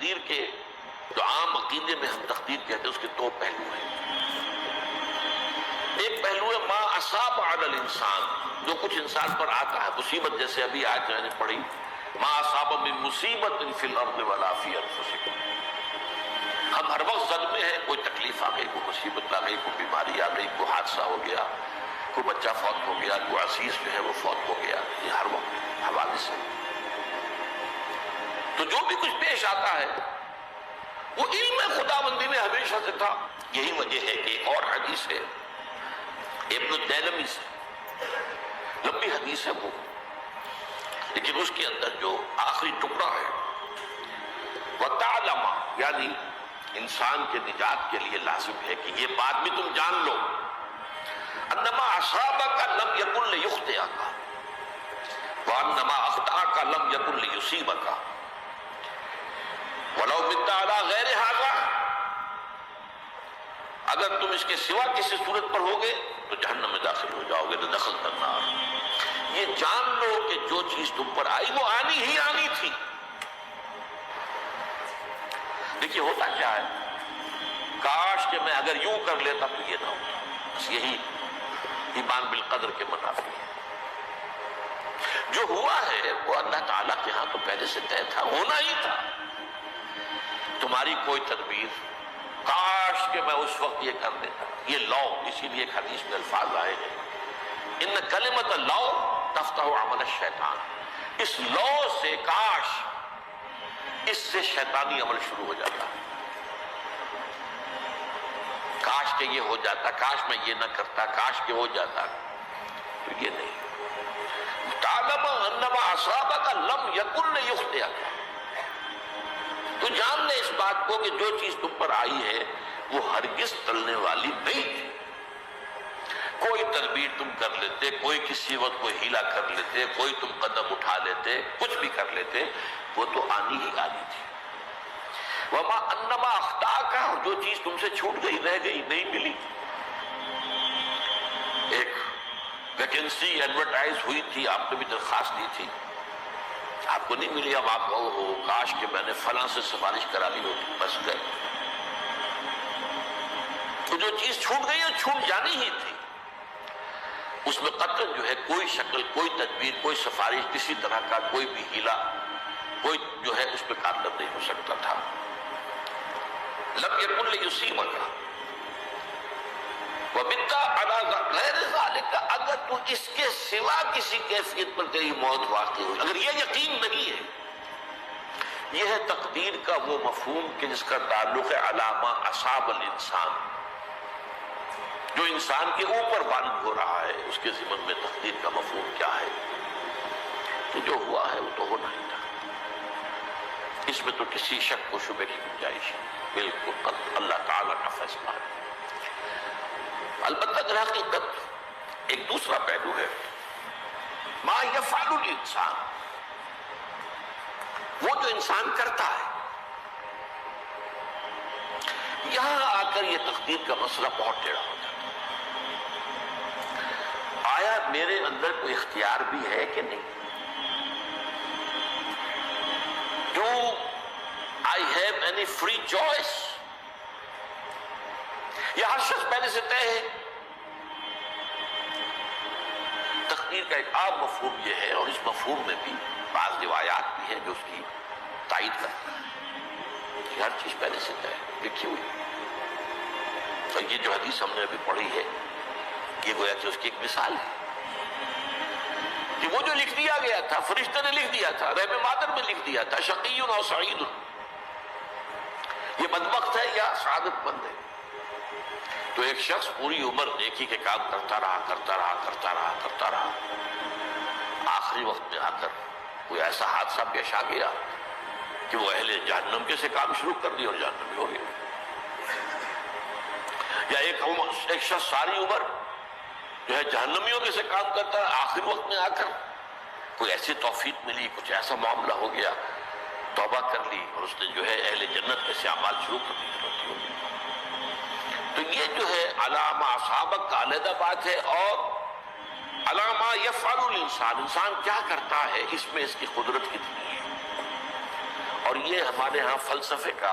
تقدیر کے جو عام عقیدے میں ہم تقدیر کہتے ہیں اس کے دو پہلو ہیں. ایک پہلو ہے ما اصاب علی الانسان، جو کچھ انسان پر آتا ہے مصیبت، جیسے ابھی آیت میں نے پڑھی ما اصاب من مصیبت فی الارض ولا فی انفسکم. ہم ہر وقت صدمے ہیں، کوئی تکلیف آ گئی، کوئی مصیبت آ گئی، کوئی بیماری آ گئی، کوئی حادثہ ہو گیا، کوئی بچہ فوت ہو گیا، کوئی عزیز جو ہے وہ فوت ہو گیا، یہ ہر وقت حوادث ہے. تو جو بھی کچھ پیش آتا ہے وہ علم خداوندی میں ہمیشہ سے تھا. یہی وجہ ہے کہ ایک اور حدیث ہے ابن الدیلمی سے، لمبی حدیث ہے وہ، لیکن اس کے اندر جو آخری ٹکڑا ہے وَتَعْلَمَ، یعنی انسان کے نجات کے لیے لازم ہے کہ یہ بات بھی تم جان لو انما اصابک لم یکن لیخطئک وانما اخطأک لم یکن لیصیبک ولو مت علی غیر ھذا. اگر تم اس کے سوا کسی صورت پر ہوگے تو جہنم میں داخل ہو جاؤ گے، تو دخل النار. یہ جان لو کہ جو چیز تم پر آئی وہ آنی ہی آنی تھی. دیکھیے ہوتا کیا ہے، کاش کہ میں اگر یوں کر لیتا تو یہ نہ ہوتا. بس یہی ایمان بالقدر کے منافی ہے. جو ہوا ہے وہ اللہ تعالیٰ کے ہاں تو پہلے سے طے تھا، ہونا ہی تھا. تمہاری کوئی تدبیر، کاش کہ میں اس وقت یہ کر دیتا. یہ لو، اسی لیے ایک حدیث میں الفاظ آئے ہیں ان کلمۃ لو تفتح عمل الشیطان. اس لو سے، کاش، اس سے شیطانی عمل شروع ہو جاتا. کاش کہ یہ ہو جاتا، کاش میں یہ نہ کرتا، کاش کہ ہو جاتا. تو یہ نہیں. تعلم انما اصابک لم یکن لیخطئک. تو جان لے اس بات کو کہ جو چیز تم پر آئی ہے وہ ہرگز ٹلنے والی نہیں تھی. کوئی تدبیر تم کر لیتے، کوئی کسی وقت کوئی ہیلا کر لیتے، کوئی تم قدم اٹھا لیتے، کچھ بھی کر لیتے، وہ تو آنی ہی آنی تھی. وما انما اخطاک، جو چیز تم سے چھوٹ گئی، رہ گئی، نہیں ملی. ایک ویکینسی ایڈورٹائز ہوئی تھی، آپ نے بھی درخواست دی تھی، آپ کو نہیں ملی. اب آپ کہو ہو کاش کہ میں نے فلاں سے سفارش کرا لی ہوتی، بس گئے. تو جو چیز چھوٹ گئی وہ چھوٹ جانی ہی تھی. اس میں قطعاً جو ہے کوئی شکل، کوئی تدبیر، کوئی سفارش، کسی طرح کا کوئی بھی ہیلا، کوئی جو ہے اس پہ کارگر نہیں ہو سکتا تھا. لم یکن لیصیبک ومت علی غیر ذلک. اگر تو اس کے سوا کسی کیفیت پر تیری موت واقع ہوئی، اگر یہ یقین نہیں ہے، یہ ہے تقدیر کا وہ مفہوم کہ جس کا تعلق ہے علامہ اصاب الانسان. جو انسان کے اوپر وارد ہو رہا ہے اس کے ضمن میں تقدیر کا مفہوم کیا ہے کہ جو ہوا ہے وہ تو ہونا ہی تھا. اس میں تو کسی شک و شبہ کی گنجائش بالکل اللہ تعالیٰ کا فیصلہ ہے. البتہ در حقیقت ایک دوسرا پہلو ہے ما یفعل الانسان، وہ جو انسان کرتا ہے. یہاں آ کر یہ تقدیر کا مسئلہ بہت ٹیڑھا ہو جاتا ہے. آیا میرے اندر کوئی اختیار بھی ہے کہ نہیں؟ Do I have any free choice؟ یہ ہر شخص پہلے سے طے ہے. تقدیر کا ایک عام مفہوم یہ ہے، اور اس مفہوم میں بھی بعض روایات بھی ہیں جو اس کی تائید کرتی ہیں کہ ہر چیز پہلے سے طے ہے، لکھی ہوئی. اور یہ جو حدیث ہم نے ابھی پڑھی ہے یہ گویا کہ اس کی ایک مثال ہے کہ وہ جو لکھ دیا گیا تھا، فرشتے نے لکھ دیا تھا، رحم مادر میں لکھ دیا تھا، شقی و سعید، یہ بدبخت ہے یا سعادت مند ہے. تو ایک شخص پوری عمر نیکی کے کام کرتا رہا، آخری وقت میں آ کر کوئی ایسا حادثہ پیش آ گیا کہ وہ اہل جہنم کے سے کام شروع کر دیا اور جہنمی ہو گیا. یا ایک شخص ساری عمر جو ہے جہنمیوں کے سے کام کرتا ہے، آخری وقت میں آ کر کوئی ایسی توفیق ملی، کچھ ایسا معاملہ ہو گیا، توبہ کر لی اور اس نے جو ہے اہل جنت کے سے اعمال شروع کر دی. تو یہ جو ہے علامہ اصابک کا علیحدہ بات ہے، اور علامہ یفعل الانسان، انسان کیا کرتا ہے، اس میں اس کی قدرت کتنی ہے. اور یہ ہمارے ہاں فلسفے کا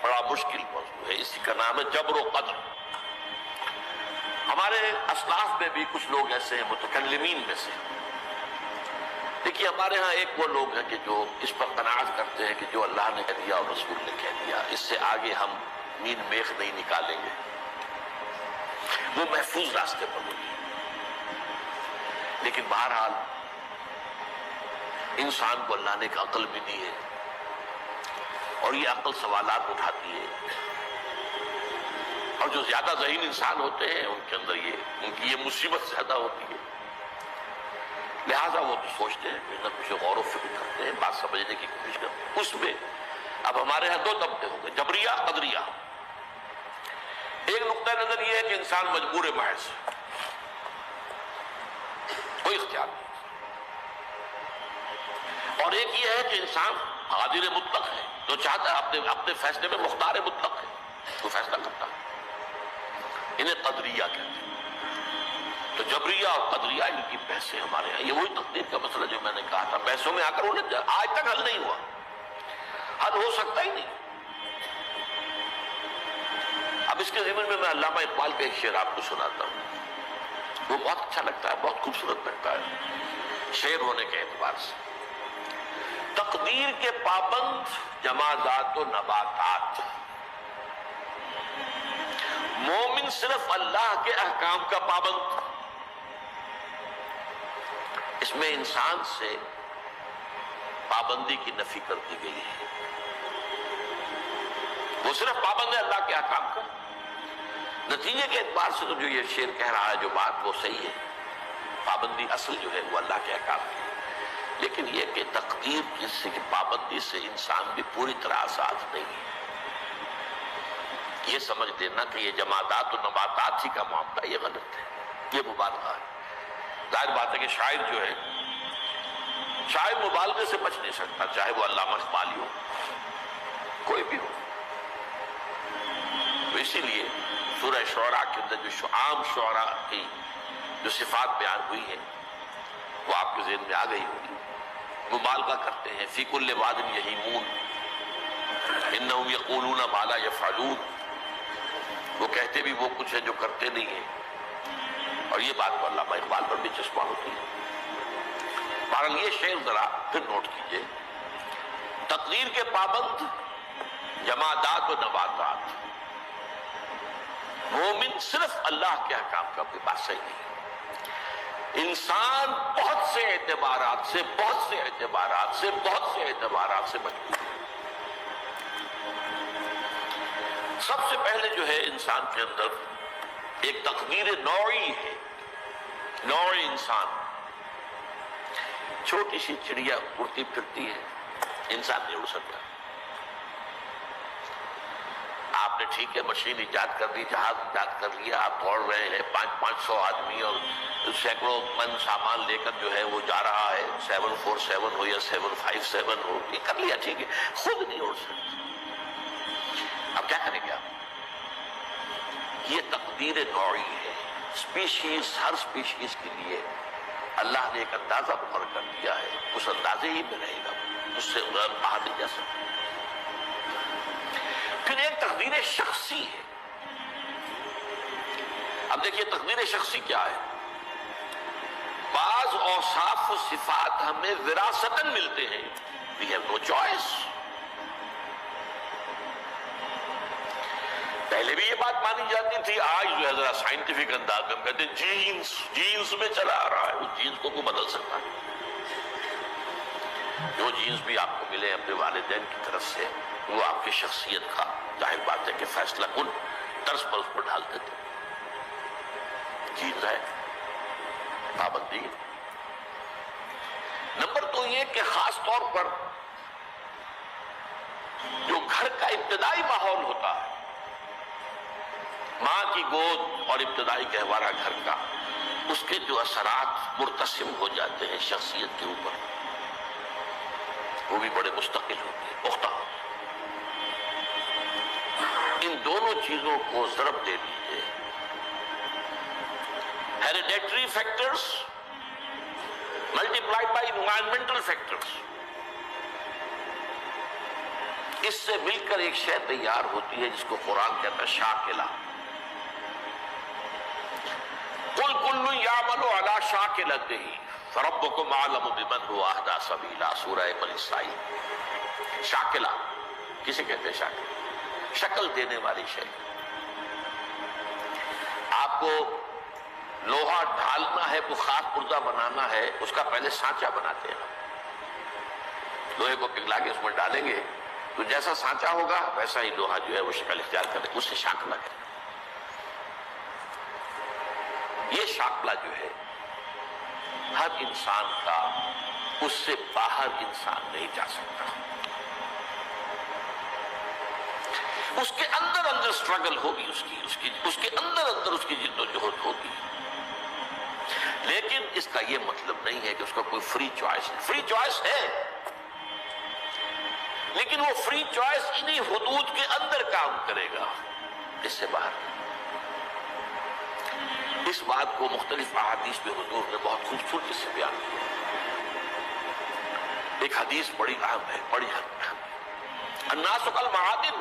بڑا مشکل موضوع ہے، اسی کا نام ہے جبر و قدر۔ ہمارے اسلاف میں بھی کچھ لوگ ایسے ہیں متکلمین میں سے، دیکھیے ہمارے ہاں ایک وہ لوگ ہیں کہ جو اس پر قناعت کرتے ہیں کہ جو اللہ نے کہہ دیا اور رسول نے کہہ دیا، اس سے آگے ہم مین میخ نہیں نکالیں گے، وہ محفوظ راستے پر ہوگی۔ لیکن بہرحال انسان کو اللہ نے ایک عقل بھی دی ہے، اور یہ عقل سوالات اٹھاتی ہے، اور جو زیادہ ذہین انسان ہوتے ہیں ان کے اندر ان کی یہ مصیبت زیادہ ہوتی ہے، لہٰذا وہ تو سوچتے ہیں، کچھ نہ کچھ غور و فکر کرتے ہیں، بات سمجھنے کی کوشش کرتے ہیں۔ اس میں اب ہمارے یہاں دو طبقے ہو گئے، جبریہ قدریہ۔ ایک نقطہ نظر یہ ہے کہ انسان مجبور محض، کوئی اختیار نہیں، اور ایک یہ ہے کہ انسان قادر مطلق ہے، جو چاہتا ہے اپنے فیصلے میں مختار مطلق ہے، تو فیصلہ کرتا ہے۔ انہیں قدریہ کہتے ہیں۔ تو جبریہ اور قدریہ ان کی بحثیں ہمارے یہاں، یہ وہی تقدیر کا مسئلہ جو میں نے کہا تھا، بحثوں میں آ کر انہیں آج تک حل نہیں ہوا، حل ہو سکتا ہی نہیں۔ اب اس کے ضمن میں علامہ اقبال کا ایک شعر آپ کو سناتا ہوں، وہ بہت اچھا لگتا ہے، بہت خوبصورت لگتا ہے شعر ہونے کے اعتبار سے۔ تقدیر کے پابند جمادات و نباتات، مومن صرف اللہ کے احکام کا پابند۔ اس میں انسان سے پابندی کی نفی کر دی گئی ہے، وہ صرف پابند ہے اللہ کے احکام کا۔ نتیجے کے اعتبار سے تو جو یہ شعر کہہ رہا ہے جو بات وہ صحیح ہے، پابندی اصل جو ہے وہ اللہ کے احکام کی، لیکن یہ کہ تقدیر کی پابندی سے انسان بھی پوری طرح آزاد نہیں ہے۔ یہ سمجھ لینا کہ یہ جمادات و نباتات ہی کا معاملہ، یہ غلط ہے، یہ مبالغہ ہے۔ ظاہر بات ہے کہ شاعر جو ہے، شاعر مبالغے سے بچ نہیں سکتا، چاہے وہ علامہ اقبالی ہو، کوئی بھی ہو۔ تو اسی لیے سورہ شعراء کے اندر جو عام شعراء کی جو صفات بیان ہوئی ہیں وہ آپ کے ذہن میں آ گئی ہوگی۔ مبالغہ کرتے ہیں، فی کل واد یہیمون انہم یقولون ما لا یفعلون، وہ کہتے بھی وہ کچھ ہے جو کرتے نہیں ہیں، اور یہ بات تو علامہ اقبال پر بھی چشمہ ہوتی ہے۔ بہرحال یہ شعر ذرا پھر نوٹ کیجئے، تقدیر کے پابند جمادات و نباتات، مومن صرف اللہ کے احکام کا کوئی بات صحیح نہیں۔ انسان بہت سے اعتبارات سے مجبور ہے۔ سب سے پہلے جو ہے انسان کے اندر ایک تقدیر نوعی ہے، نوع انسان، چھوٹی سی چڑیا اڑتی پھرتی ہے، انسان نہیں اڑ سکتا۔ آپ نے ٹھیک ہے مشین ایجاد کر دی، جہاز ایجاد کر لیا، آپ دوڑ رہے ہیں، 500 آدمی اور سینکڑوں من سامان لے کر جو ہے وہ جا رہا ہے، 747 ہو یا 757 ہو، یہ کر لیا ٹھیک ہے، خود نہیں اڑ سکتا۔ اب کیا کریں گے آپ؟ یہ تقدیر نوعی ہے، ہر اسپیشیز کے لیے اللہ نے ایک اندازہ مقرر کر دیا ہے، اس اندازے ہی میں رہے گا، اس سے باہر نہیں جا سکتا۔ پھر ایک تقدیر شخصی ہے۔ اب دیکھیے تقدیر شخصی کیا ہے؟ بعض اوصاف و صفات ہمیں وراثتاً ملتے ہیں، we have no choice۔ پہلے بھی یہ بات مانی جاتی تھی، آج جو ہے ذرا سائنٹیفک انداز میں ہم کہتے ہیں جینز میں چلا آ رہا ہے، اس جینز کو بدل سکتا ہے۔ جو جینز بھی آپ کو ملے اپنے والدین کی طرف سے، وہ آپ کی شخصیت کا ظاہر بات ہے کہ فیصلہ کن طرز پر اس پر ڈال دیتے۔ جینز ہے، پابندی۔ نمبر 2 یہ کہ خاص طور پر جو گھر کا ابتدائی ماحول ہوتا ہے، ماں کی گود اور ابتدائی گہوارہ گھر کا، اس کے جو اثرات مرتسم ہو جاتے ہیں شخصیت کے اوپر، وہ بھی بڑے مستقل ہوتے ہیں، پختہ ہوتے ہیں۔ ان دونوں چیزوں کو ضرب دے دیجئے، hereditary factors multiplied by environmental factors۔ اس سے مل کر ایک شے تیار ہوتی ہے جس کو قرآن کہتا ہے شاکلہ. قل کل یعمل علی شاکلتہ فربکم اعلم بمن هو اہدی سبیلا. سورہ بنی اسرائیل. شاکلہ کسے کہتے ہیں؟ شاکلہ شکل دینے والی شے. آپ کو لوہا ڈھالنا ہے، کوئی خاص پردہ بنانا ہے، اس کا پہلے سانچہ بناتے ہیں. لوہے کو پگھلا کے اس میں ڈالیں گے تو جیسا سانچہ ہوگا ویسا ہی لوہا جو ہے وہ شکل اختیار کرے، اس سے شاکلہ کرے. یہ شاکلہ جو ہے ہر انسان کا، اس سے باہر انسان نہیں جا سکتا. اس کے اندر اندر سٹرگل ہوگی، اس کے اندر اس کی جد و جہد ہوگی. لیکن اس کا یہ مطلب نہیں ہے کہ اس کا کوئی فری چوائس ہے. فری چوائس ہے، لیکن وہ فری چوائس انہی حدود کے اندر کام کرے گا، اس سے باہر. اس بات کو مختلف احادیث میں حضور نے بہت خوبصورتی سے بیان کیا. ایک حدیث بڑی اہم ہے، بڑی اہم. الناس کالمعادن،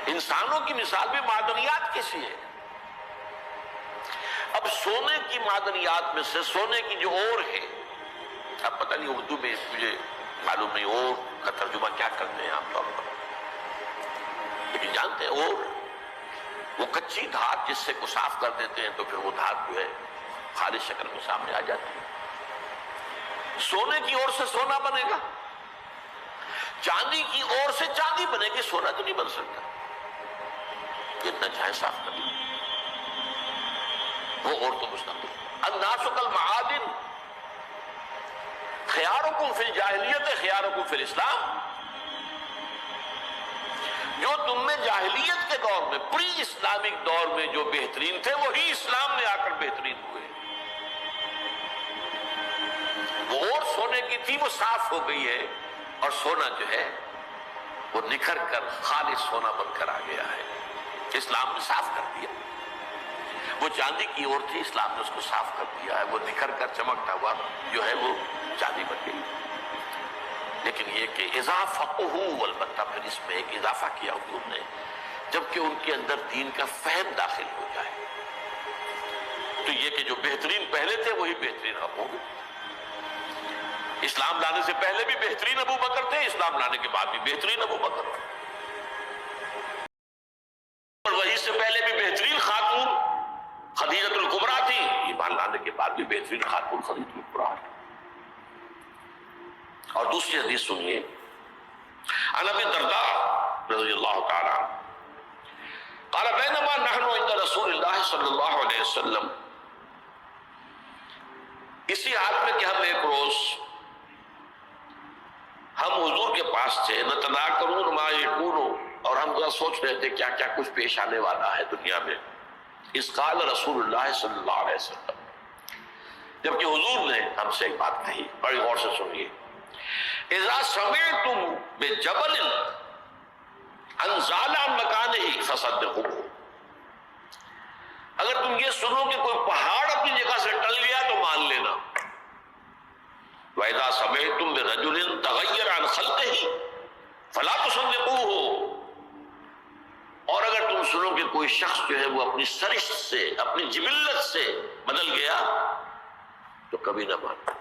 انسانوں کی مثال میں معدنیات کیسی ہے. اب سونے کی معدنیات میں سے سونے کی جو اور ہے، اب پتہ نہیں اردو میں مجھے معلوم نہیں اور کا ترجمہ کیا کرتے ہیں عام طور پر، لیکن جانتے ہیں اور وہ کچی دھات جس سے کو صاف کر دیتے ہیں تو پھر وہ دھات جو ہے خالص شکل میں سامنے آ جاتی ہے. سونے کی اور سے سونا بنے گا، چاندی کی اور سے چاندی بنے گی، سونا تو نہیں بن سکتا. جتنا چاہے صاف کر لیں، وہ اور تو مستقبل. الناس کالمعادن خیارکم فی الجاہلیت خیارکم فی الاسلام. جو تم میں جاہلیت کے دور میں، پری اسلامک دور میں جو بہترین تھے وہی اسلام میں آ کر بہترین ہوئے. وہ اور سونے کی تھی وہ صاف ہو گئی ہے، اور سونا جو ہے وہ نکھر کر خالص سونا بن کر آ گیا ہے. اسلام نے صاف کر دیا. وہ چاندی کی اور تھی، اسلام نے اس کو صاف کر دیا ہے، وہ نکھر کر چمکتا ہوا جو ہے وہ چاندی بن گئی. لیکن یہ کہ اضافہ البتہ پھر اس میں ایک اضافہ کیا حضور نے، جبکہ ان کے اندر دین کا فہم داخل ہو جائے تو یہ کہ جو بہترین پہلے تھے وہی بہترین اب ہوں گے. اسلام لانے سے پہلے بھی بہترین ابو بکر تھے، اسلام لانے کے بعد بھی بہترین ابو بکر، اور وہی سے پہلے بھی بہترین خاتون خدیجۃ الکبریٰ تھی، ایمان لانے کے بعد بھی بہترین خاتون خدیجۃ الکبریٰ. اور دوسری حدیث سنیے، عن ابی الدرداء رضی اللہ تعالی عنہ قال بینما نحن عند رسول اللہ صلی اللہ علیہ وسلم. اسی حال میں کہ ہم ایک روز ہم حضور کے پاس تھے، نتناکرون ما یکون، اور ہم ذرا سوچ رہے تھے کیا کیا کچھ پیش آنے والا ہے دنیا میں. اس قال رسول اللہ صلی اللہ علیہ وسلم، جبکہ حضور نے ہم سے ایک بات کہی، بڑی غور سے سنیے. اذا سمعتم بجبل انزال عن مکانہ فصدقوه، اگر تم یہ سنو کہ کوئی پہاڑ اپنی جگہ سے ٹل گیا تو مان لینا. وَإِذَا سَمِعْتُمْ بِرَجُلٍ تَغَيَّرَ عَنْ خَلْقِهِ فَلَا تُصَدِّقُوهُ، اور اگر تم سنو کہ کوئی شخص جو ہے وہ اپنی سرشت سے، اپنی جبلت سے بدل گیا تو کبھی نہ مانو.